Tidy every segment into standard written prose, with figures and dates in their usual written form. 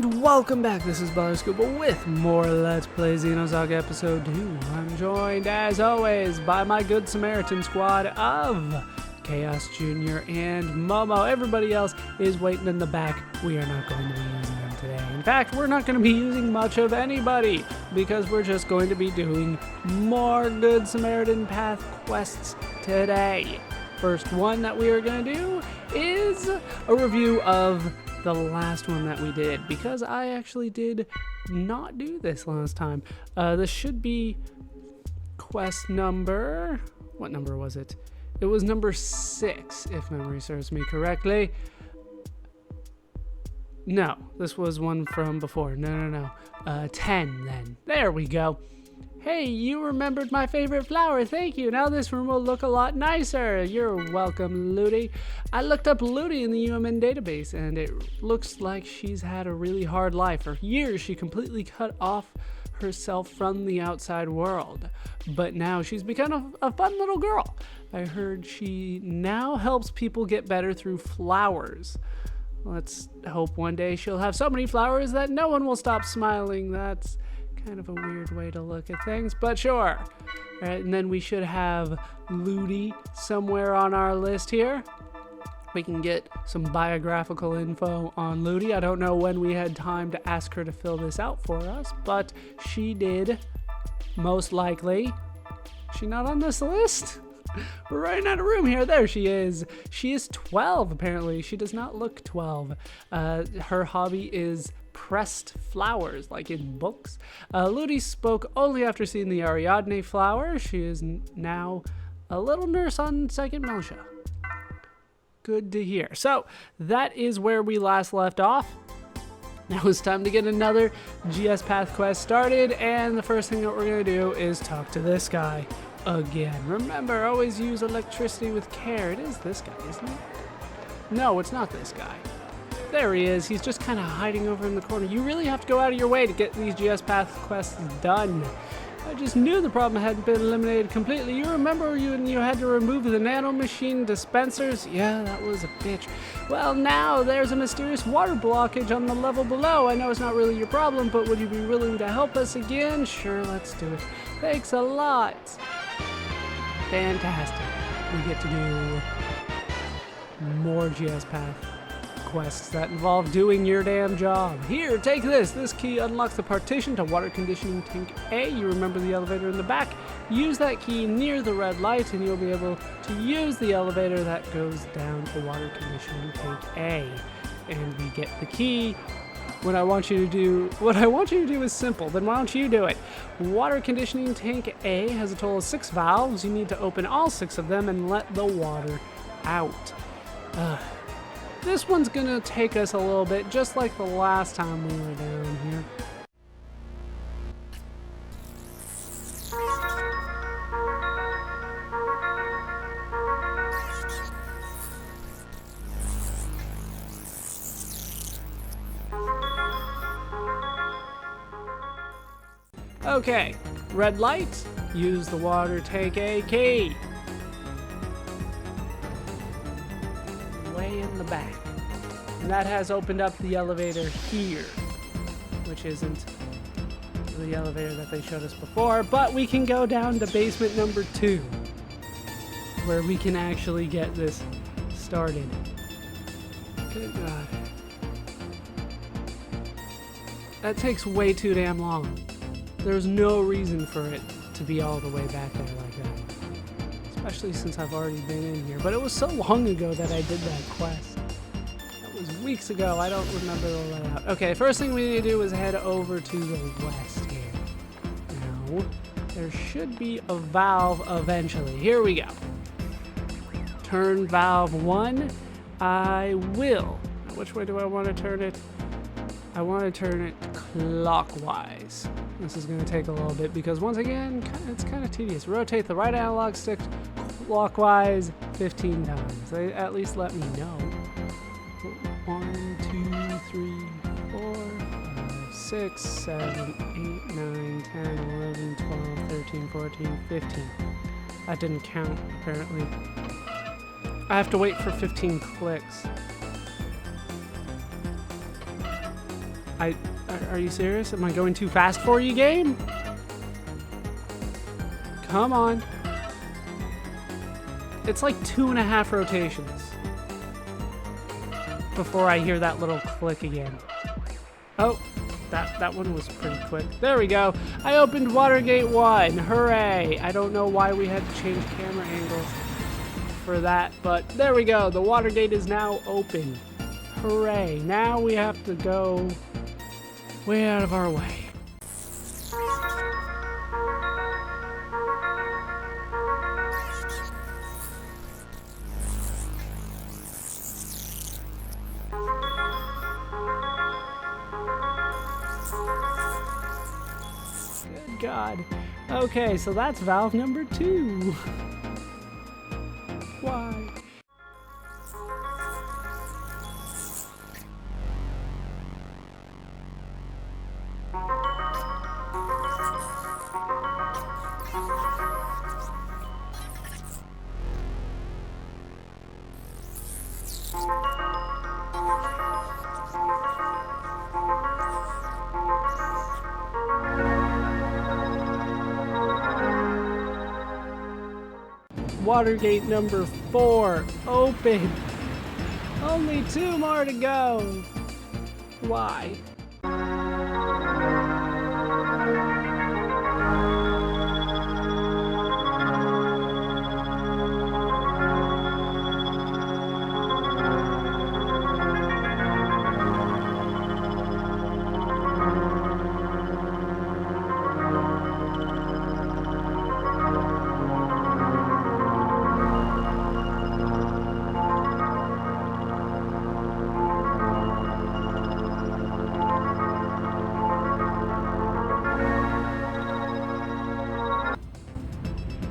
And welcome back, this is ballerina with more Let's Play Xenosaga Episode 2. I'm joined, as always, by my Good Samaritan squad of Chaos Jr. and Momo. Everybody else is waiting in the back. We are not going to be using them today. In fact, we're not going to be using much of anybody, because we're just going to be doing more Good Samaritan Path quests today. First one that we are going to do is a review of the last one that we did, because I actually did not do this last time. This should be quest number... what number was it? It was number 6, if memory serves me correctly. No, this was one from before. No. 10 then. There we go. Hey, you remembered my favorite flower, thank you. Now this room will look a lot nicer. You're welcome, Ludi. I looked up Ludi in the UMN database, and it looks like she's had a really hard life. For years, she completely cut off herself from the outside world. But now she's become a fun little girl. I heard she now helps people get better through flowers. Let's hope one day she'll have so many flowers that no one will stop smiling. That's kind of a weird way to look at things, but sure. All right, and then we should have Ludi somewhere on our list here. We can get some biographical info on Ludi. I don't know when we had time to ask her to fill this out for us, but she did, most likely. Is she not on this list? We're running out of room here. There she is. She is 12, apparently. She does not look 12. Her hobby is pressed flowers, like in books. Ludi spoke only after seeing the Ariadne flower. She is now a little nurse on Second Miltia. Good to hear. So that is where we last left off. Now it's time to get another GS Path quest started, and the first thing that we're going to do is talk to this guy again. Remember, always use electricity with care. It is this guy, isn't it? No, it's not this guy. There he is. He's just kind of hiding over in the corner. You really have to go out of your way to get these GS Path quests done. I just knew the problem hadn't been eliminated completely. You remember you had to remove the nanomachine dispensers? Yeah, that was a bitch. Well, now there's a mysterious water blockage on the level below. I know it's not really your problem, but would you be willing to help us again? Sure, let's do it. Thanks a lot. Fantastic. We get to do more GS Path quests that involve doing your damn job. Here, take this. This key unlocks the partition to water conditioning tank A. You remember the elevator in the back? Use that key near the red light and you'll be able to use the elevator that goes down to water conditioning tank A. And we get the key. What I want you to do is simple. Then why don't you do it? Water conditioning tank A has a total of 6 valves. You need to open all 6 of them and let the water out. This one's gonna take us a little bit, just like the last time we were down here. Okay, red light, use the water tank A key. Way in the back. And that has opened up the elevator here, which isn't the elevator that they showed us before, but we can go down to basement number 2, where we can actually get this started. Good God. That takes way too damn long. There's no reason for it to be all the way back there like that. Especially since I've already been in here. But it was so long ago that I did that quest. That was weeks ago. I don't remember the layout. Okay, first thing we need to do is head over to the west here. Now, there should be a valve eventually. Here we go. Turn valve 1. I will. Which way do I want to turn it? I want to turn it clockwise. This is going to take a little bit because, once again, it's kind of tedious. Rotate the right analog stick clockwise 15 times. They at least let me know. 1, 2, 3, 4, 5, 6, 7, 8, 9, 10, 11, 12, 13, 14, 15. That didn't count, apparently. I have to wait for 15 clicks. Are you serious? Am I going too fast for you, game? Come on. It's like 2.5 rotations before I hear that little click again. Oh, that one was pretty quick. There we go. I opened Watergate 1. Hooray. I don't know why we had to change camera angles for that, but there we go. The Watergate is now open. Hooray. Now we have to go way out of our way. Good God. Okay, so that's valve number 2. Why? Watergate number 4, open. Only 2 more to go. Why?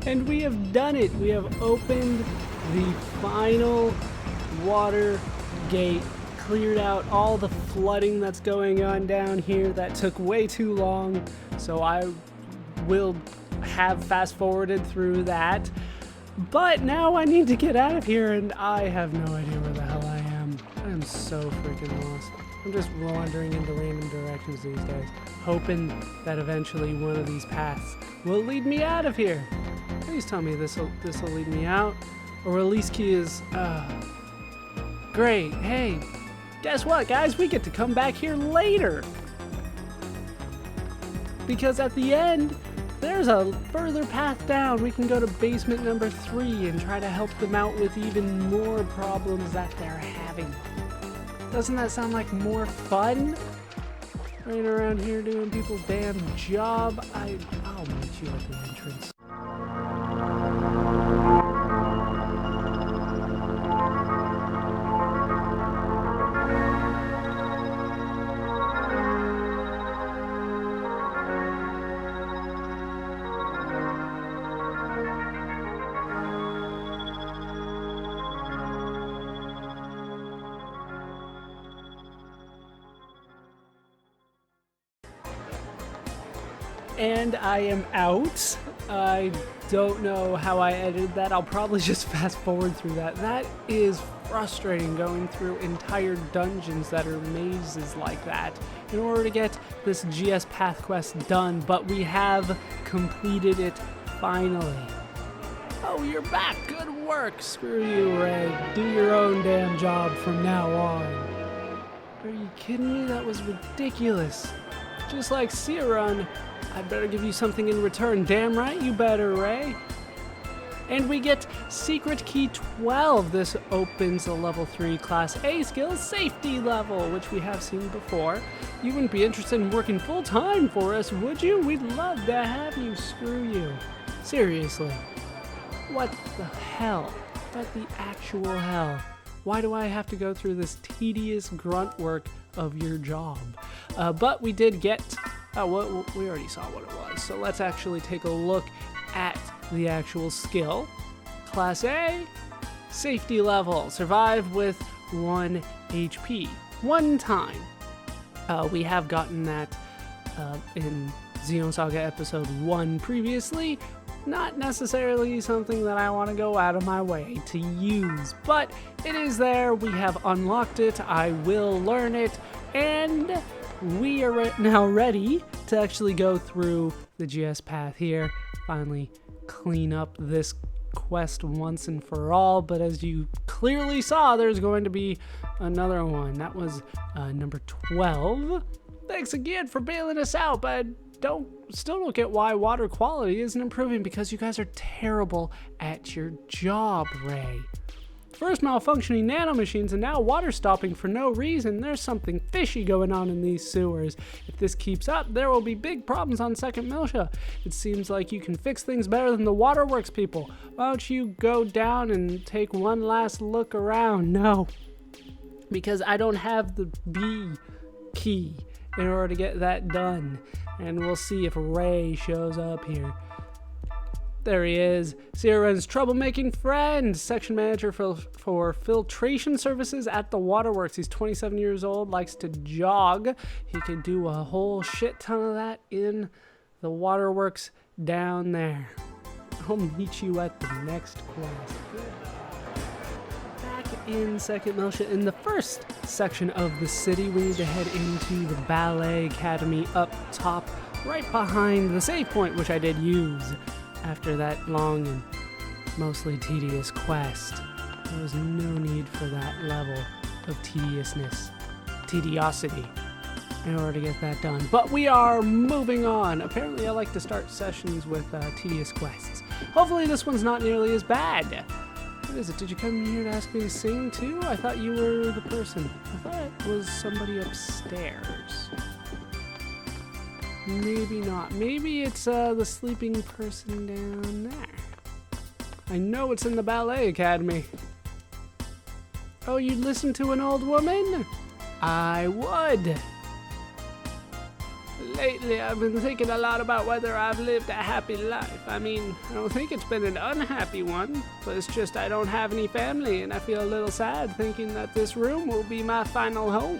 And we have done it. We have opened the final water gate, cleared out all the flooding that's going on down here that took way too long. So I will have fast forwarded through that. But now I need to get out of here, and I have no idea where the hell I am. I am so freaking lost. I'm just wandering into random directions these days, hoping that eventually one of these paths will lead me out of here. Please tell me this'll lead me out. Or release key is, great. Hey, guess what, guys? We get to come back here later. Because at the end, there's a further path down. We can go to basement number 3 and try to help them out with even more problems that they're having. Doesn't that sound like more fun? Running around here doing people's damn job. I'll meet you at the entrance. And I am out. I don't know how I edited that. I'll probably just fast forward through that. That is frustrating, going through entire dungeons that are mazes like that in order to get this GS path quest done, but we have completed it finally. Oh, you're back. Good work. Screw you, Ray. Do your own damn job from now on. Are you kidding me? That was ridiculous. Just like Searun, I'd better give you something in return. Damn right you better, Ray. And we get Secret Key 12. This opens a level 3 Class A skill safety level, which we have seen before. You wouldn't be interested in working full-time for us, would you? We'd love to have you. Screw you. Seriously. What the hell? What the actual hell? Why do I have to go through this tedious grunt work of your job? But we did get... well, we already saw what it was, so let's actually take a look at the actual skill. Class A, safety level, survive with 1 HP. One time. We have gotten that in Xenosaga episode 1 previously. Not necessarily something that I want to go out of my way to use, but it is there. We have unlocked it. I will learn it, and we are now ready to actually go through the GS path here, finally clean up this quest once and for all. But as you clearly saw, there's going to be another one. That was number 12. Thanks again for bailing us out, but still don't get why water quality isn't improving, because you guys are terrible at your job, Ray. First malfunctioning nanomachines and now water stopping for no reason. There's something fishy going on in these sewers. If this keeps up, there will be big problems on Second Miltia. It seems like you can fix things better than the waterworks people. Why don't you go down and take one last look around? No, because I don't have the B key in order to get that done. And we'll see if Ray shows up here. There he is. Sierra's troublemaking friend, section manager for filtration services at the waterworks. He's 27 years old, likes to jog. He can do a whole shit ton of that in the waterworks down there. I'll meet you at the next quest. Back in Second Miltia, in the first section of the city, we need to head into the Ballet Academy up top, right behind the save point, which I did use after that long and mostly tedious quest. There was no need for that level of tediosity in order to get that done. But we are moving on. Apparently I like to start sessions with tedious quests. Hopefully this one's not nearly as bad. What is it? Did you come here to ask me to sing too? I thought you were the person. I thought it was somebody upstairs. Maybe not. Maybe it's the sleeping person down there. I know it's in the Ballet Academy. Oh, you'd listen to an old woman? I would. Lately, I've been thinking a lot about whether I've lived a happy life. I mean, I don't think it's been an unhappy one, but it's just I don't have any family, and I feel a little sad thinking that this room will be my final home.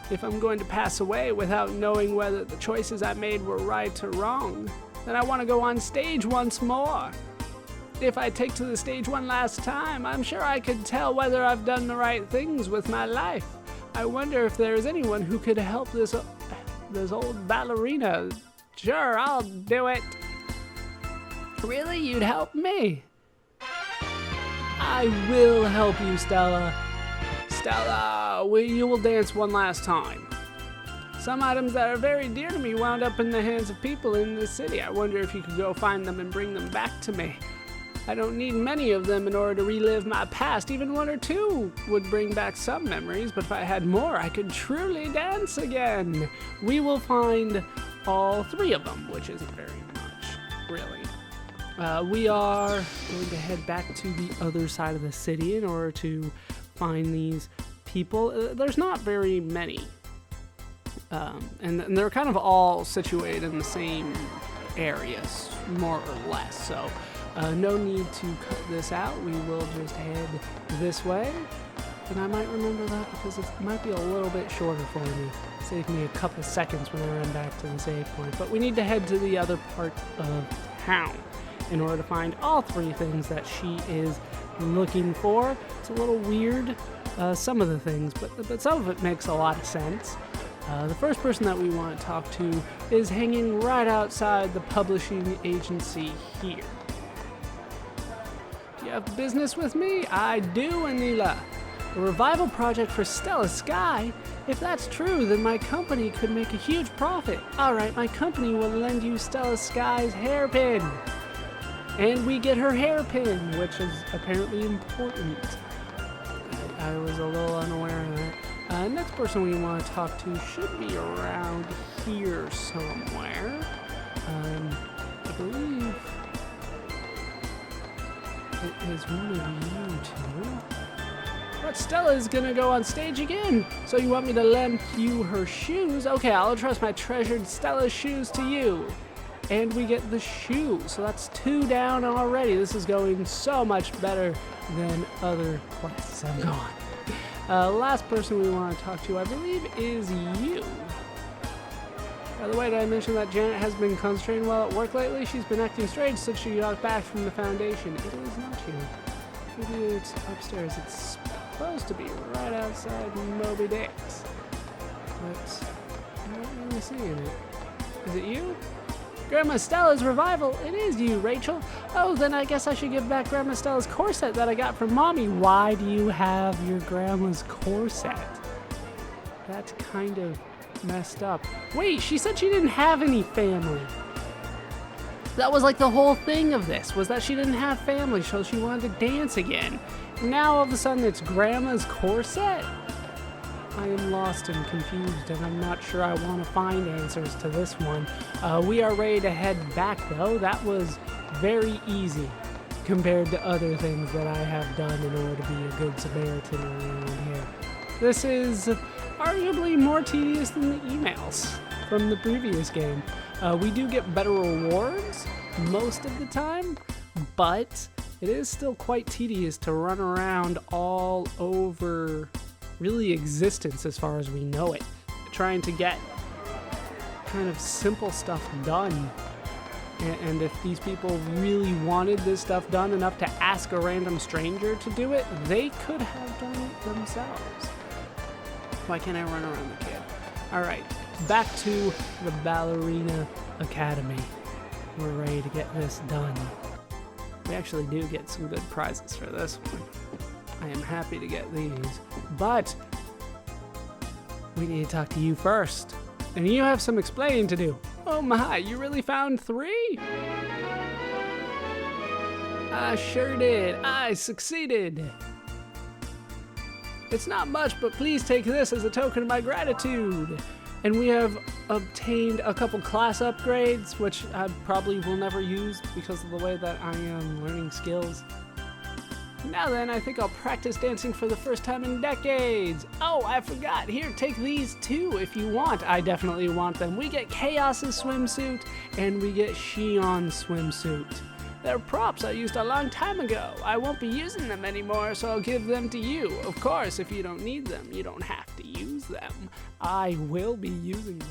If I'm going to pass away without knowing whether the choices I made were right or wrong, then I want to go on stage once more. If I take to the stage one last time, I'm sure I could tell whether I've done the right things with my life. I wonder if there's anyone who could help this old ballerina. Sure, I'll do it. Really? You'd help me? I will help you, Stella. Stella, you will dance one last time. Some items that are very dear to me wound up in the hands of people in this city. I wonder if you could go find them and bring them back to me. I don't need many of them in order to relive my past. Even one or two would bring back some memories, but if I had more, I could truly dance again. We will find all three of them, which isn't very much, really. We are going to head back to the other side of the city in order to find these people. There's not very many, and they're kind of all situated in the same areas, more or less, so no need to cut this out. We will just head this way, and I might remember that because it might be a little bit shorter for me. Save me a couple seconds when I run back to the save point, but we need to head to the other part of town in order to find all three things that she is looking for. It's a little weird, some of the things, but some of it makes a lot of sense. The first person that we want to talk to is hanging right outside the publishing agency here. Do you have business with me? I do, Anila. A revival project for Stella Sky? If that's true, then my company could make a huge profit. Alright, my company will lend you Stella Sky's hairpin. And we get her hairpin, which is apparently important. I was a little unaware of that. Next person we want to talk to should be around here somewhere. I believe it is one of you two. But Stella is gonna go on stage again. So you want me to lend you her shoes? Okay, I'll entrust my treasured Stella's shoes to you. And we get the shoe. So that's 2 down already. This is going so much better than other quests I've gone. Last person we want to talk to, I believe, is you. By the way, did I mention that Janet has been concentrating well at work lately? She's been acting strange since she got back from the Foundation. It is not you. Maybe it's upstairs. It's supposed to be right outside Moby Dick's. But really seeing it. Is it you? Grandma Stella's revival. It is you, Rachel. Oh, then I guess I should give back Grandma Stella's corset that I got from Mommy. Why do you have your grandma's corset? That's kind of messed up. Wait, she said she didn't have any family. That was like the whole thing of this, was that she didn't have family, so she wanted to dance again. Now all of a sudden it's Grandma's corset? I am lost and confused, and I'm not sure I want to find answers to this one. We are ready to head back, though. That was very easy compared to other things that I have done in order to be a good Samaritan around here. This is arguably more tedious than the emails from the previous game. We do get better rewards most of the time, but it is still quite tedious to run around all over really existence as far as we know it, trying to get kind of simple stuff done. And if these people really wanted this stuff done enough to ask a random stranger to do it, they could have done it themselves. Why can't I run around the kid? All right, back to the Ballerina Academy. We're ready to get this done. We actually do get some good prizes for this one. I am happy to get these, but we need to talk to you first. And you have some explaining to do. Oh my, you really found 3? I sure did. I succeeded. It's not much, but please take this as a token of my gratitude. And we have obtained a couple class upgrades, which I probably will never use because of the way that I am learning skills. Now then, I think I'll practice dancing for the first time in decades. Oh, I forgot. Here, take these too if you want. I definitely want them. We get Chaos's swimsuit, and we get Shion's swimsuit. They're props I used a long time ago. I won't be using them anymore, so I'll give them to you. Of course, if you don't need them, you don't have to use them. I will be using them.